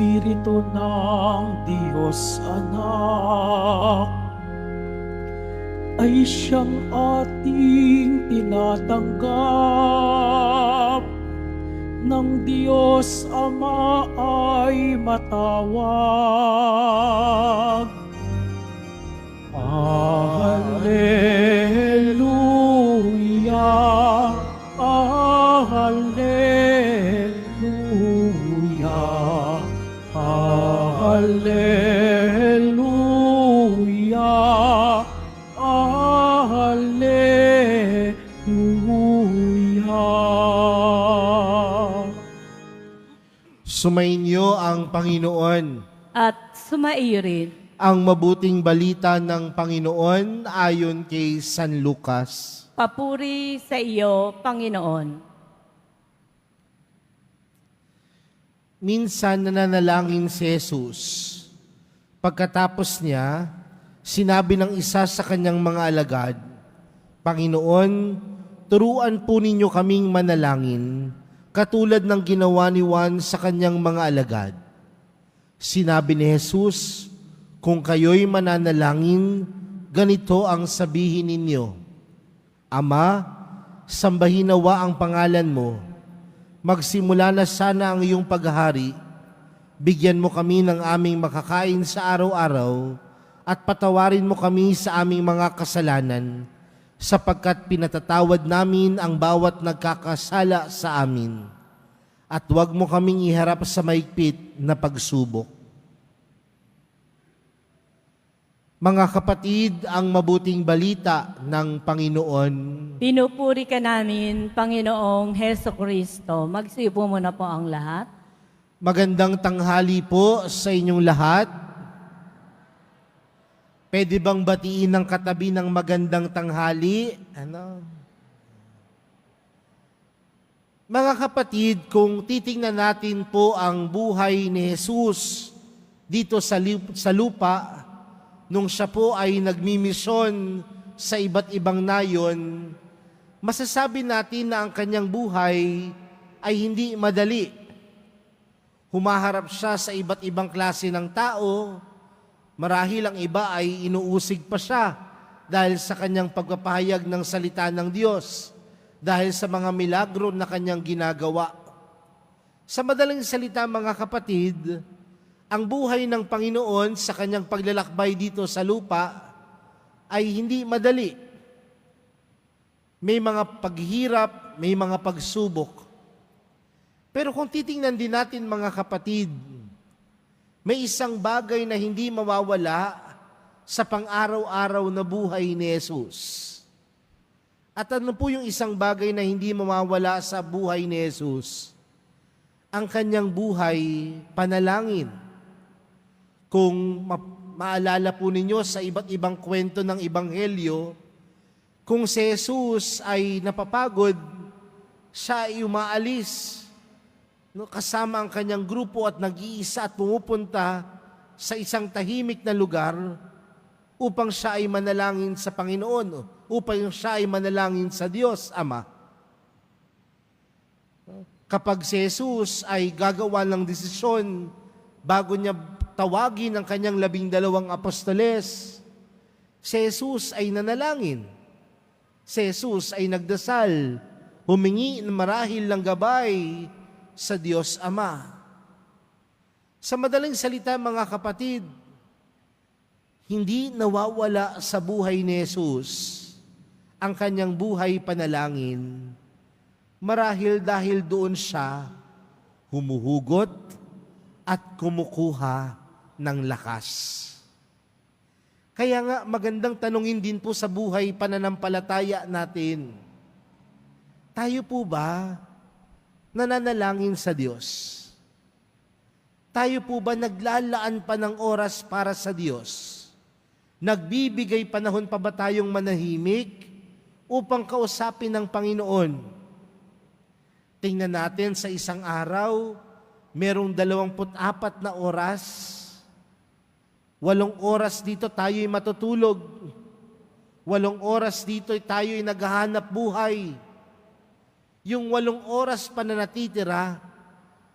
Espiritu ng Diyos Anak ay siyang ating tinatanggap. Ng Diyos Ama ay matawag. Alleluia, Alleluia, Alleluia, Alleluia. Sumainyo ang Panginoon. At sumaiyo rin. Ang mabuting balita ng Panginoon ayon kay San Lucas. Papuri sa iyo, Panginoon. Minsan nananalangin si Jesus. Pagkatapos niya, sinabi ng isa sa kanyang mga alagad, Panginoon, turuan po ninyo kaming manalangin, katulad ng ginawa ni Juan sa kanyang mga alagad. Sinabi ni Jesus, kung kayo'y mananalangin, ganito ang sabihin ninyo, Ama, sambahin nawa ang pangalan mo. Magsimula na sana ang iyong paghahari. Bigyan mo kami ng aming makakain sa araw-araw at patawarin mo kami sa aming mga kasalanan sapagkat pinatatawad namin ang bawat nagkakasala sa amin. At huwag mo kaming iharap sa maigpit na pagsubok. Mga kapatid, ang mabuting balita ng Panginoon. Pinupuri ka namin, Panginoong Heso Kristo. Magsiupo muna po ang lahat. Magandang tanghali po sa inyong lahat. Pwede bang batiin ng katabi ng magandang tanghali? Mga kapatid, kung titingnan natin po ang buhay ni Jesus dito sa lupa, nung siya po ay nagmimisyon sa iba't ibang nayon, masasabi natin na ang kanyang buhay ay hindi madali. Humaharap siya sa iba't ibang klase ng tao, marahil ang iba ay inuusig pa siya dahil sa kanyang pagpapahayag ng salita ng Diyos, dahil sa mga milagro na kanyang ginagawa. Sa madaling salita mga kapatid, ang buhay ng Panginoon sa kanyang paglalakbay dito sa lupa ay hindi madali. May mga paghihirap, may mga pagsubok. Pero kung titingnan din natin mga kapatid, may isang bagay na hindi mawawala sa pang-araw-araw na buhay ni Jesus. At ano po yung isang bagay na hindi mawawala sa buhay ni Jesus? Ang kanyang buhay, panalangin. Kung maalala po ninyo sa iba't ibang kwento ng Ebanghelyo, kung si Jesus ay napapagod, siya ay umaalis kasama ang kanyang grupo at nag-iisa at pumupunta sa isang tahimik na lugar upang siya ay manalangin sa Panginoon, upang siya ay manalangin sa Diyos Ama. Kapag si Jesus ay gagawa ng desisyon bago niya tawagin ang kanyang 12 apostoles, si Jesus ay nanalangin. Si Jesus ay nagdasal, humingi ng marahil ng gabay sa Diyos Ama. Sa madaling salita mga kapatid, hindi nawawala sa buhay ni Jesus ang kanyang buhay panalangin, marahil dahil doon siya humuhugot at kumukuha ng lakas. Kaya nga magandang tanungin din po sa buhay pananampalataya natin. Tayo po ba nananalangin sa Diyos? Tayo po ba naglalaan pa ng oras para sa Diyos? Nagbibigay panahon pa ba tayong manahimik upang kausapin ng Panginoon? Tingnan natin sa isang araw, merong 24 na oras. 8 oras dito tayo'y matutulog. 8 oras dito tayo'y naghahanap buhay. Yung 8 oras pa na natitira,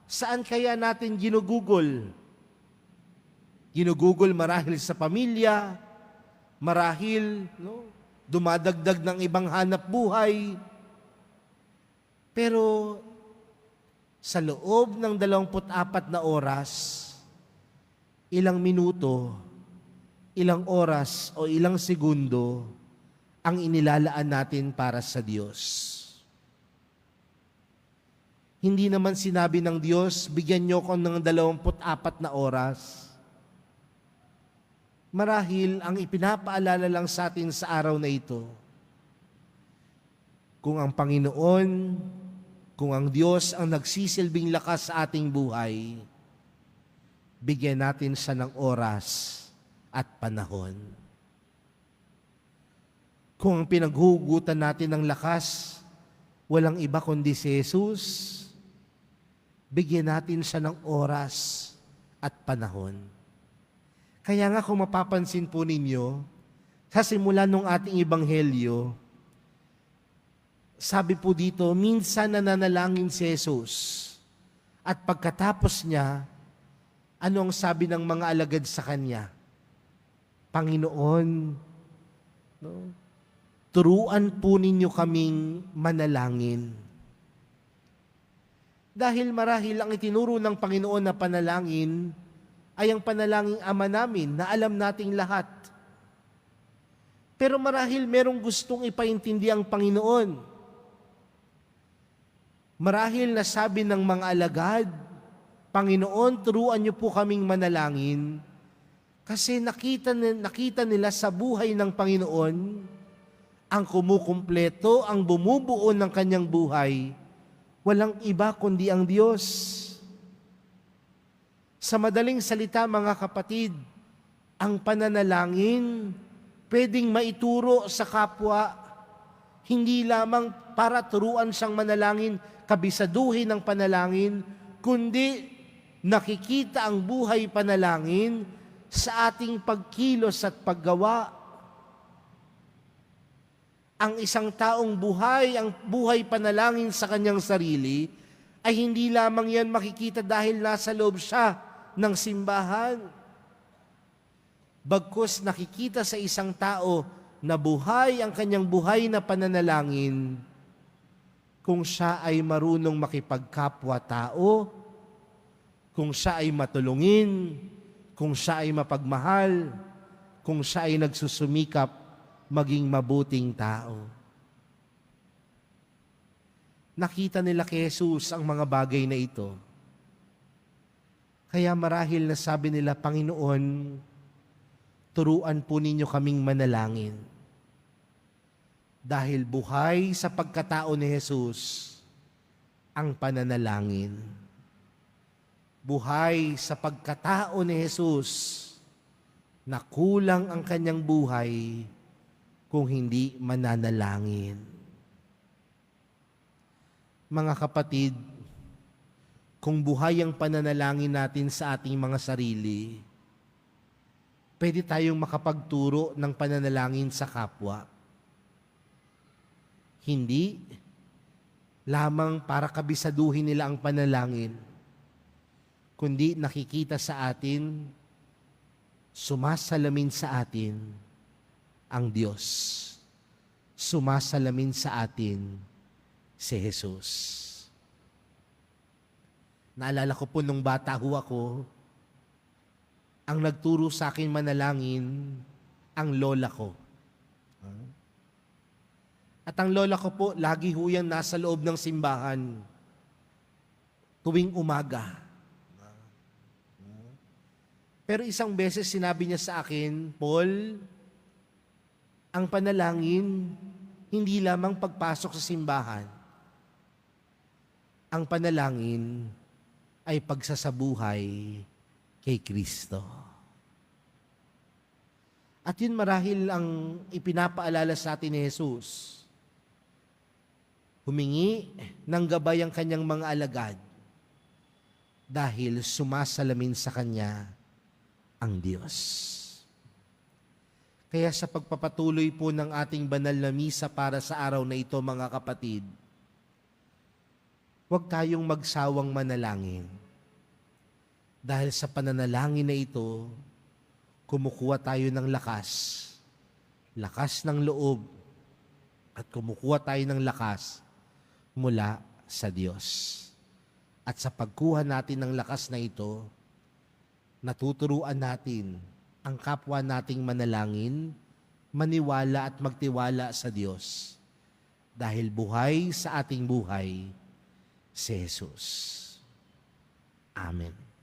Saan kaya natin ginugugol? Ginugugol marahil sa pamilya, marahil dumadagdag ng ibang hanap buhay. Pero sa loob ng 24 na oras, ilang minuto, ilang oras o ilang segundo ang inilalaan natin para sa Diyos. Hindi naman sinabi ng Diyos, bigyan niyo ko ng 24 na oras. Marahil ang ipinapaalala lang sa atin sa araw na ito, kung ang Panginoon, kung ang Diyos ang nagsisilbing lakas sa ating buhay, bigyan natin siya ng oras at panahon. Kung ang pinaghuhugutan natin ng lakas, walang iba kundi si Jesus, bigyan natin siya ng oras at panahon. Kaya nga kung mapapansin po ninyo, sa simula ng ating ebanghelyo, sabi po dito, minsan nananalangin si Jesus. At pagkatapos niya, ano ang sabi ng mga alagad sa kanya? Panginoon, turuan po ninyo kaming manalangin. Dahil marahil ang itinuro ng Panginoon na panalangin, ay ang panalangin Ama namin na alam nating lahat. Pero marahil merong gustong ipaintindi ang Panginoon. Marahil nasabi ng mga alagad, Panginoon, turuan niyo po kaming manalangin kasi nakita nila sa buhay ng Panginoon ang kumukumpleto, ang bumubuo ng kanyang buhay, walang iba kundi ang Diyos. Sa madaling salita, mga kapatid, ang pananalangin pwedeng maituro sa kapwa, hindi lamang para turuan siyang manalangin, kabisaduhin ng panalangin, kundi nakikita ang buhay panalangin sa ating pagkilos at paggawa. Ang isang taong ang buhay panalangin sa kanyang sarili, ay hindi lamang yan makikita dahil nasa loob siya ng simbahan. Bagkus nakikita sa isang tao na buhay ang kanyang buhay na pananalangin kung siya ay marunong makipagkapwa-tao, kung siya ay matulungin, kung siya ay mapagmahal, kung siya ay nagsusumikap maging mabuting tao. Nakita nila kay Jesus ang mga bagay na ito. Kaya marahil nasabi nila, Panginoon, turuan po ninyo kaming manalangin. Dahil buhay sa pagkatao ni Jesus ang pananalangin. Buhay sa pagkatao ni Jesus na kulang ang kanyang buhay kung hindi mananalangin. Mga kapatid, kung buhay ang pananalangin natin sa ating mga sarili, pwede tayong makapagturo ng pananalangin sa kapwa. Hindi lamang para kabisaduhin nila ang panalangin, kundi nakikita sa atin, sumasalamin sa atin ang Diyos. Sumasalamin sa atin si Jesus. Naalala ko po nung bata ako, ang nagturo sa akin manalangin, ang lola ko. At ang lola ko po, lagi ho yan nasa loob ng simbahan, tuwing umaga. Pero isang beses sinabi niya sa akin, Paul, ang panalangin, hindi lamang pagpasok sa simbahan. Ang panalangin ay pagsasabuhay kay Kristo. At yun marahil ang ipinapaalala sa atin ni Jesus. Humingi ng gabay ang kanyang mga alagad dahil sumasalamin sa kanya ang Diyos. Kaya sa pagpapatuloy po ng ating banal na misa para sa araw na ito, mga kapatid, huwag tayong magsawang manalangin. Dahil sa pananalangin na ito, kumukuha tayo ng lakas ng loob, at kumukuha tayo ng lakas mula sa Diyos. At sa pagkuha natin ng lakas na ito, natuturuan natin ang kapwa nating manalangin, maniwala at magtiwala sa Diyos. Dahil buhay sa ating buhay, si Jesus. Amen.